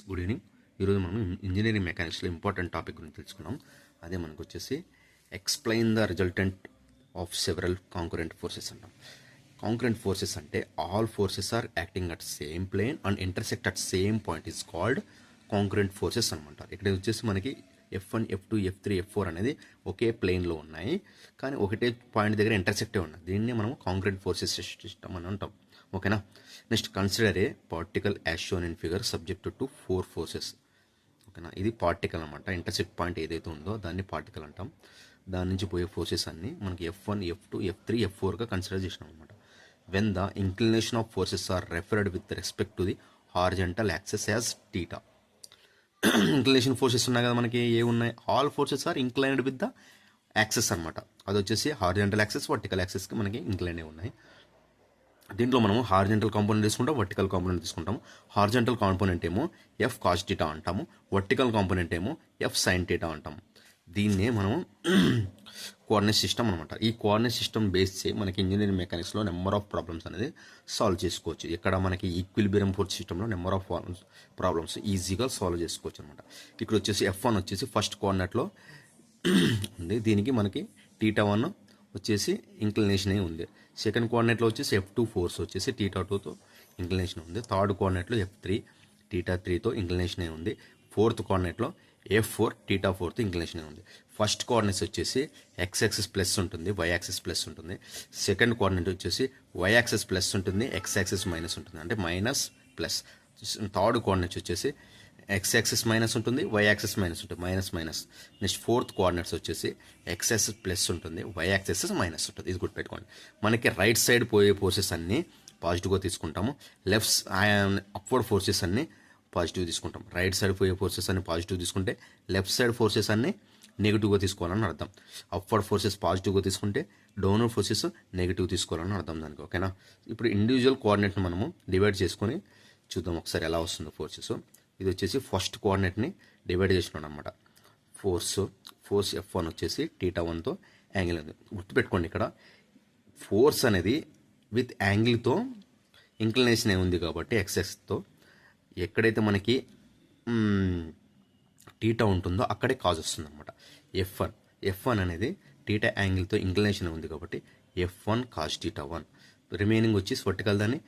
Good evening. ఈరోజు మనం engineering మెకానిక్స్లో important topic గురించి తెలుసుకున్నాం. అదే మనకు వచ్చేసి explain the resultant of several concurrent forces అంటాం. కాంకరెంట్ ఫోర్సెస్ అంటే all forces are acting at same plane and intersect at same point is called concurrent forces అనమాట. ఇక్కడ వచ్చేసి మనకి F1, F2, F3, F4 అనేది ఒకే ప్లేన్లో ఉన్నాయి, కానీ ఒకటే పాయింట్ దగ్గర ఇంటర్సెక్టే ఉన్నాయి. దీన్ని మనం కాంకరెంట్ ఫోర్సెస్ సిస్టమ్ అని అంటాం. ఓకేనా. Next consider A particle as shown in figure subject to 4 forces. ఓకేనా, ఇది పార్టికల్ అనమాట. ఇంటర్సెక్ట్ పాయింట్ ఏదైతే ఉందో దాన్ని పార్టికల్ అంటాం. దాని నుంచి పోయే ఫోర్సెస్ అన్ని మనకి F1, F2, F3, F4గా కన్సిడర్ చేసినాం అనమాట. When the inclination of forces are referred with respect to the horizontal axis as theta. Inclination forces ఉన్నాయి కదా మనకి, ఏ ఉన్నాయి? All forces are inclined with the axis అనమాట. అది వచ్చేసి హారిజంటల్ యాక్సెస్, వర్టికల్ యాక్సెస్కి మనకి ఇంక్లైన్ ఉన్నాయి. దీంట్లో మనము హారిజంటల్ కాంపోనెంట్ తీసుకుంటాం, వర్టికల్ కాంపోనెంట్ తీసుకుంటాం. హారిజంటల్ కాంపోనెంట్ ఏమో F cos θ అంటాము, వర్టికల్ కాంపోనెంట్ ఏమో F sin θ అంటాము. దీన్నే మనము కోఆర్డినేట్ సిస్టమ్ అనమాట. ఈ కోఆర్డినేట్ సిస్టమ్ బేస్ చేసి మనకి ఇంజనీరింగ్ మెకానిక్స్లో నెంబర్ ఆఫ్ ప్రాబ్లమ్స్ అనేది సాల్వ్ చేసుకోవచ్చు. ఇక్కడ మనకి ఈక్విలిబ్రియం ఫోర్స్ సిస్టంలో నెంబర్ ఆఫ్ ప్రాబ్లమ్స్ ఈజీగా సాల్వ్ చేసుకోవచ్చు అనమాట. ఇక్కడ వచ్చేసి F1 వచ్చేసి ఫస్ట్ కోఆర్డినేట్లో ఉంది, దీనికి మనకి θ1 వచ్చేసి ఇంక్లినేషన్ ఉంది. సెకండ్ కోఆర్డినేట్లో వచ్చేసి F2 ఫోర్స్ వచ్చేసి θ2తో ఇంక్లినేషన్ ఉంది. థర్డ్ కోఆర్డినేట్లో F3 θ3తో ఇంక్లినేషన్ ఉంది. ఫోర్త్ కోఆర్డినేట్లో F4 θ4తో ఇంక్లినేషన్ ఉంది. ఫస్ట్ కోఆర్డినేట్స్ వచ్చేసి x యాక్సిస్ ప్లస్ ఉంటుంది, y యాక్సిస్ ప్లస్ ఉంటుంది. సెకండ్ కోఆర్డినేట్ వచ్చేసి y యాక్సిస్ ప్లస్ ఉంటుంది, x యాక్సిస్ మైనస్ ఉంటుంది, అంటే మైనస్ ప్లస్. థర్డ్ కోఆర్డినేట్స్ వచ్చేసి x యాక్సిస్ మైనస్ ఉంటుంది, y యాక్సిస్ మైనస్ ఉంటుంది, minus minus. Next fourth coordinates వచ్చేసి x యాక్సిస్ ప్లస్ ఉంటుంది, y యాక్సిస్ మైనస్ ఉంటుంది. ఇది గుర్తుపెట్టుకోండి. మనకి రైట్ సైడ్ పోయే ఫోర్సెస్ అన్నీ పాజిటివ్గా తీసుకుంటాము, లెఫ్ట్ అప్వర్డ్ ఫోర్సెస్ అన్నీ పాజిటివ్ తీసుకుంటాం. రైట్ సైడ్ పోయే ఫోర్సెస్ అన్ని పాజిటివ్ తీసుకుంటే లెఫ్ట్ సైడ్ ఫోర్సెస్ అన్ని నెగిటివ్గా తీసుకోవాలని అర్థం. అప్వర్డ్ ఫోర్సెస్ పాజిటివ్గా తీసుకుంటే డౌన్వర్డ్ ఫోర్సెస్ నెగిటివ్ తీసుకోవాలని అర్థం దానికి. ఓకేనా. ఇప్పుడు ఇండివిజువల్ కోఆర్డినేట్ని మనము డివైడ్ చేసుకొని చూద్దాం ఒకసారి ఎలా వస్తుందో ఫోర్సెస్. ఇది వచ్చేసి ఫస్ట్ కోఆర్డినేట్ని డివైడ్ చేసినాడు అనమాట. ఫోర్స్ F1 వచ్చేసి θ1తో యాంగిల్ ఉంది. గుర్తుపెట్టుకోండి, ఇక్కడ ఫోర్స్ అనేది విత్ యాంగిల్తో ఇంక్లినేషన్ ఉంది కాబట్టి ఎక్సెస్తో ఎక్కడైతే మనకి θ ఉంటుందో అక్కడే కాజ్ వస్తుంది అనమాట. F1 అనేది θ యాంగిల్తో ఇంక్లినేషన్ ఉంది కాబట్టి F1 cos θ1. రిమైనింగ్ వచ్చేసి వర్టికల్ దాన్ని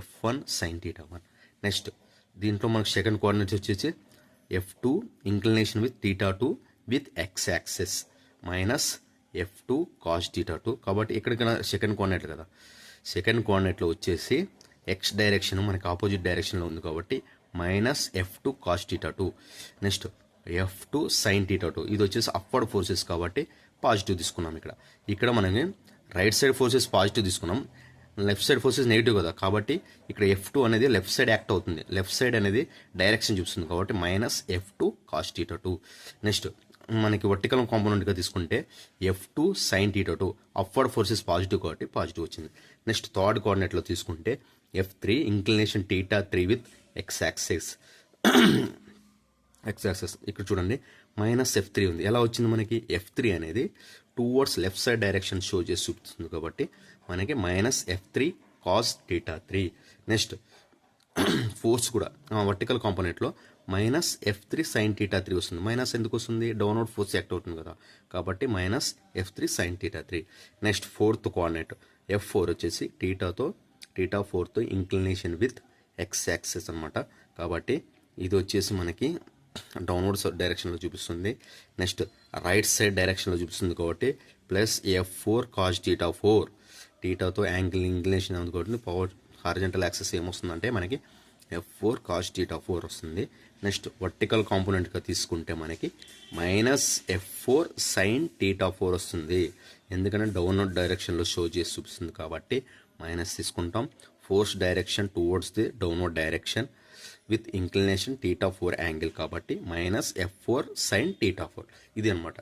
F1 sin θ1. నెక్స్ట్ దీంట్లో మనకు సెకండ్ కోఆర్డినేట్స్ వచ్చేసి F2 inclination with θ2 with x axis minus F2 cos θ2. కాబట్టి ఎక్కడికైనా సెకండ్ కోఆర్డినేట్ కదా, సెకండ్ కోఆర్డినేట్లో వచ్చేసి x డైరెక్షన్ మనకి ఆపోజిట్ డైరెక్షన్లో ఉంది కాబట్టి minus F2 cos θ2. Next F2 sin θ2. ఇది వచ్చేసి అప్వర్డ్ ఫోర్సెస్ కాబట్టి పాజిటివ్ తీసుకున్నాం. ఇక్కడ మనకి రైట్ సైడ్ ఫోర్సెస్ పాజిటివ్ తీసుకున్నాం, లెఫ్ట్ సైడ్ ఫోర్సెస్ నెగిటివ్ కదా, కాబట్టి ఇక్కడ F2 అనేది లెఫ్ట్ సైడ్ యాక్ట్ అవుతుంది. లెఫ్ట్ సైడ్ అనేది డైరెక్షన్ చూపిస్తుంది కాబట్టి మైనస్ F2 cos θ2. నెక్స్ట్ మనకి వర్టికల్ కాంపోనెంట్గా తీసుకుంటే F2 sin θ2. Upward forces positive కాబట్టి పాజిటివ్ వచ్చింది. నెక్స్ట్ థర్డ్ కోఆర్డినేట్లో తీసుకుంటే F3 inclination θ3 with x axis. ఇక్కడ చూడండి మైనస్ F3 ఉంది. ఎలా వచ్చింది మనకి? F3 అనేది towards left side direction show చేసి చూపిస్తుంది కాబట్టి మనకి minus F3 cos θ3. Next force కూడా వర్టికల్ కాంపోనెంట్లో మైనస్ F3 sin θ3 వస్తుంది. మైనస్ ఎందుకు వస్తుంది? డౌన్వర్డ్ ఫోర్స్ యాక్ట్ అవుతుంది కదా, కాబట్టి minus F3 sin θ3. Next fourth coordinate F4 వచ్చేసి θ4తో ఇంక్లినేషన్ విత్ x యాక్సిస్ అనమాట, కాబట్టి ఇది వచ్చేసి మనకి డౌన్వర్డ్ డైరెక్షన్లో చూపిస్తుంది. నెక్స్ట్ రైట్ సైడ్ డైరెక్షన్లో చూపిస్తుంది కాబట్టి ప్లస్ F4 cos θ4. θతో యాంగిల్ ఇంక్లినేషన్ ఉంది కాబట్టి పవర్ హారిజంటల్ యాక్సెస్ ఏమొస్తుందంటే మనకి F4 cos θ4 వస్తుంది. నెక్స్ట్ వర్టికల్ కాంపోనెంట్గా తీసుకుంటే మనకి మైనస్ F4 sin θ4 వస్తుంది. ఎందుకంటే డౌన్వర్డ్ డైరెక్షన్లో షో చేసి చూపిస్తుంది కాబట్టి మైనస్ తీసుకుంటాం. Force direction towards the downward direction with inclination θ4 angle కాబట్టి మైనస్ F4 sin θ4. ఇది అనమాట.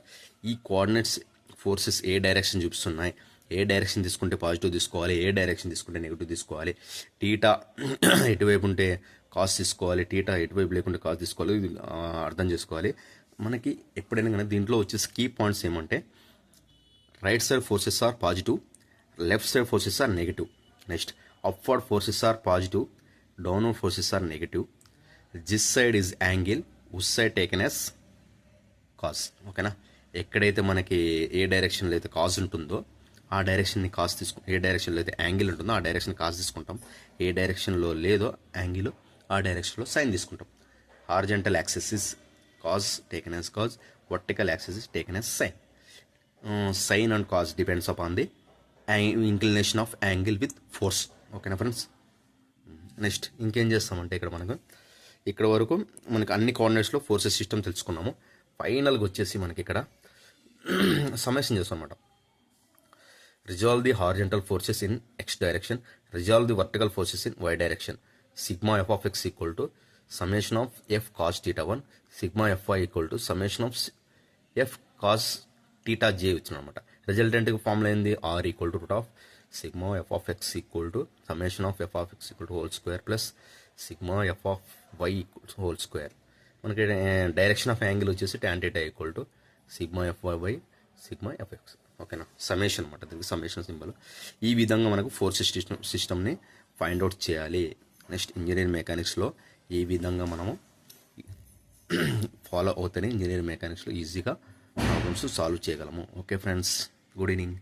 ఈ కోఆర్డినేట్స్ ఫోర్సెస్ ఏ డైరెక్షన్ చూపిస్తున్నాయి, ఏ డైరెక్షన్ తీసుకుంటే పాజిటివ్ తీసుకోవాలి, ఏ డైరెక్షన్ తీసుకుంటే నెగిటివ్ తీసుకోవాలి, θ ఎటువైపు ఉంటే కాస్ తీసుకోవాలి, θ ఎటువైపు లేకుంటే కాస్ తీసుకోవాలి, ఇది అర్థం చేసుకోవాలి. మనకి ఎప్పుడైనా కానీ దీంట్లో వచ్చేసి కీ పాయింట్స్ ఏమంటే right side forces are positive, left side forces are negative. Next upward forces are positive, downward forces are negative. This side is angle, us side taken as cos. ఓకేనా, ఎక్కడైతే మనకి ఏ డైరెక్షన్లో అయితే కాజ్ ఉంటుందో ఆ డైరెక్షన్ని cause ఏ డైరెక్షన్లో అయితే యాంగిల్ ఉంటుందో ఆ డైరెక్షన్ కాజ్ తీసుకుంటాం. ఏ డైరెక్షన్లో లేదో యాంగిల్ ఆ డైరెక్షన్లో సైన్ తీసుకుంటాం. Horizontal axis is cos taken as cos, vertical axis is taken as sine. Sine and cos depends upon the inclination of angle with force. ఓకేనా ఫ్రెండ్స్. నెక్స్ట్ ఇంకేం చేస్తామంటే ఇక్కడ వరకు మనకు అన్ని కోఆర్డినేట్స్లో ఫోర్సెస్ సిస్టమ్ తెలుసుకున్నాము. ఫైనల్గా వచ్చేసి మనకి ఇక్కడ సమ్మేషన్ చేస్తాం అనమాట. Resolve the horizontal forces in x direction, resolve the vertical forces in y direction. Sigma F of x equal to summation of F cos theta 1, sigma F y equal to summation of F cos theta j వచ్చిన అనమాట. Resultant formula ఏంది, R equal to root of sigma F of x equal to summation of F of x equal to whole square plus sigma F of why equal to whole square. మనకి direction of angle వచ్చేసి tan θ equal to sigma F y by sigma F x. ఓకేనా, summation అనమాట, దీనికి summation symbol. ఈ విధంగా మనకు force సిస్టమ్ని find out చేయాలి. నెక్స్ట్ ఇంజనీరింగ్ మెకానిక్స్లో ఈ విధంగా మనము ఫాలో అవుతేనే ఇంజనీరింగ్ మెకానిక్స్లో ఈజీగా ప్రాబ్లమ్స్ సాల్వ్ చేయగలము. Okay friends, good evening.